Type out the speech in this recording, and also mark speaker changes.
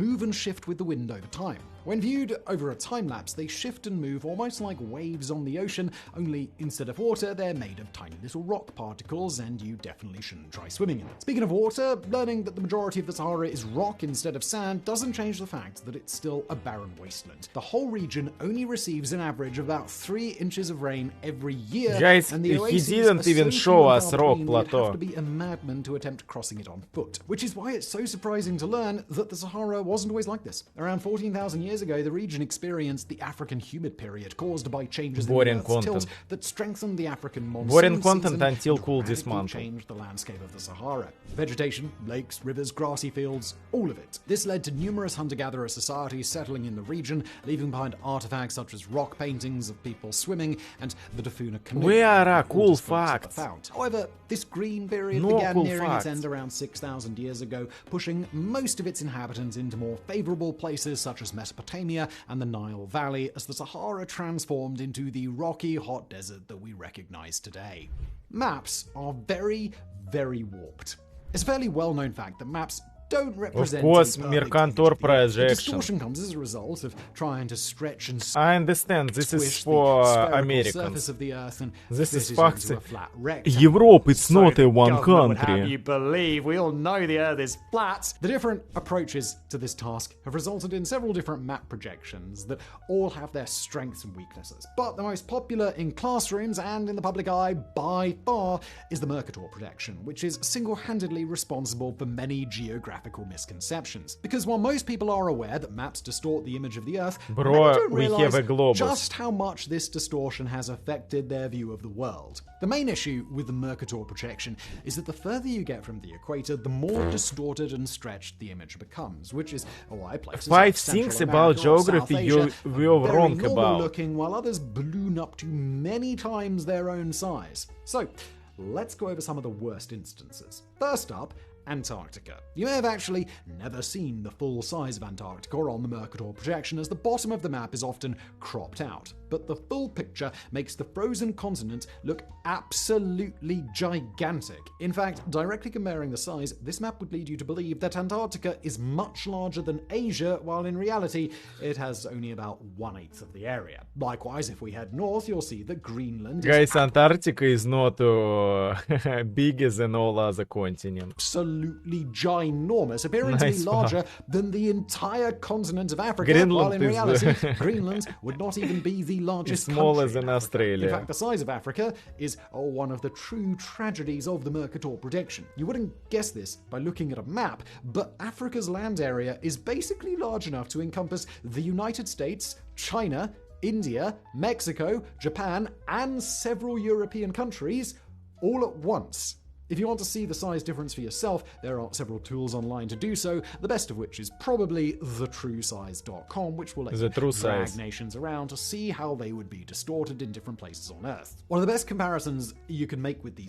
Speaker 1: move and shift with the wind over time. When viewed over a time-lapse, they shift and move almost like waves on the ocean, only instead of water, they're made of tiny little rock particles, and you definitely shouldn't try swimming in it. Speaking of water, learning that the majority of the Sahara is rock instead of sand doesn't change the fact that it's still a barren wasteland. The whole region only receives an average of about 3 inches of rain every year,
Speaker 2: Guys,
Speaker 1: and the
Speaker 2: he
Speaker 1: oases
Speaker 2: didn't
Speaker 1: are
Speaker 2: even
Speaker 1: so
Speaker 2: show
Speaker 1: few and
Speaker 2: us
Speaker 1: far
Speaker 2: rock
Speaker 1: between, you'd
Speaker 2: plateau.
Speaker 1: have to be a madman to attempt crossing it on foot. Which is why it's so surprising to learn that the Sahara wasn't always like this. Around 14,000 years ago, the region experienced the African humid period caused by changes in the
Speaker 2: Boring
Speaker 1: Earth's
Speaker 2: content.
Speaker 1: tilt that strengthened the African monsoon
Speaker 2: Boring content
Speaker 1: season
Speaker 2: until
Speaker 1: and
Speaker 2: cool
Speaker 1: radically
Speaker 2: dismantle.
Speaker 1: changed the landscape of the Sahara. Vegetation, lakes, rivers, grassy fields, all of it. This led to numerous hunter-gatherer societies settling in the region, leaving behind artifacts such as rock paintings of people swimming and the Dafuna canoe.
Speaker 2: Where are cool
Speaker 1: oldest folks ever
Speaker 2: facts?
Speaker 1: found. However, this green period
Speaker 2: No
Speaker 1: began
Speaker 2: cool
Speaker 1: nearing
Speaker 2: facts.
Speaker 1: its end around 6,000 years ago, pushing most of its inhabitants into more favorable places such as Mesopotamia and the Nile Valley, as the Sahara transformed into the rocky, hot desert that we recognize today. Maps are very, very warped. It's a fairly well-known fact that maps don't represent
Speaker 2: course,
Speaker 1: a perfect
Speaker 2: Mercator
Speaker 1: image of the Earth.
Speaker 2: projection.
Speaker 1: The distortion comes as a result of trying to stretch and
Speaker 2: I understand, this is
Speaker 1: squish
Speaker 2: for
Speaker 1: the spherical
Speaker 2: Americans.
Speaker 1: surface of the Earth and
Speaker 2: This
Speaker 1: fit
Speaker 2: is
Speaker 1: it
Speaker 2: facts.
Speaker 1: into a flat rectangle.
Speaker 2: Europe, it's
Speaker 1: So
Speaker 2: not
Speaker 1: the
Speaker 2: a one
Speaker 1: government would have
Speaker 2: country.
Speaker 1: you believe we all know the Earth is flat. The different approaches to this task have resulted in several different map projections that all have their strengths and weaknesses. But the most popular in classrooms and in the public eye by far is the Mercator projection, which is single-handedly responsible for many geographical misconceptions. Because while most people are aware that maps distort the image of the Earth,
Speaker 2: Bro,
Speaker 1: many don't
Speaker 2: we have
Speaker 1: realize
Speaker 2: a globus.
Speaker 1: just how much this distortion has affected their view of the world. The main issue with the Mercator projection is that the further you get from the equator, the more distorted and stretched the image becomes, which is why places
Speaker 2: Five
Speaker 1: like Central
Speaker 2: things
Speaker 1: America
Speaker 2: about
Speaker 1: or
Speaker 2: geography
Speaker 1: South
Speaker 2: you
Speaker 1: Asia
Speaker 2: were
Speaker 1: are very
Speaker 2: wrong
Speaker 1: normal
Speaker 2: about.
Speaker 1: looking, while others balloon up to many times their own size. So, let's go over some of the worst instances. First up, Antarctica. You may have actually never seen the full size of Antarctica on the Mercator projection, as the bottom of the map is often cropped out. But the full picture makes the frozen continent look absolutely gigantic. In fact, directly comparing the size, this map would lead you to believe that Antarctica is much larger than Asia, while in reality, it has only about 1/8 of the area. Likewise, if we head north, you'll see that Greenland is
Speaker 2: Guys, Antarctica is not bigger than all other continents.
Speaker 1: absolutely ginormous, appearing to be
Speaker 2: Nice
Speaker 1: larger than the entire continent of Africa,
Speaker 2: Greenland
Speaker 1: while in
Speaker 2: is
Speaker 1: reality, Greenland would not even be the largest
Speaker 2: smaller
Speaker 1: country in
Speaker 2: than
Speaker 1: Africa.
Speaker 2: Australia.
Speaker 1: In fact, the size of Africa is one of the true tragedies of the Mercator prediction. You wouldn't guess this by looking at a map, but Africa's land area is basically large enough to encompass the United States, China, India, Mexico, Japan, and several European countries all at once. If you want to see the size difference for yourself, there are several tools online to do so, the best of which is probably thetruesize.com, which will let
Speaker 2: The
Speaker 1: you
Speaker 2: True
Speaker 1: drag
Speaker 2: Size.
Speaker 1: nations around to see how they would be distorted in different places on Earth. One of the best comparisons you can make with these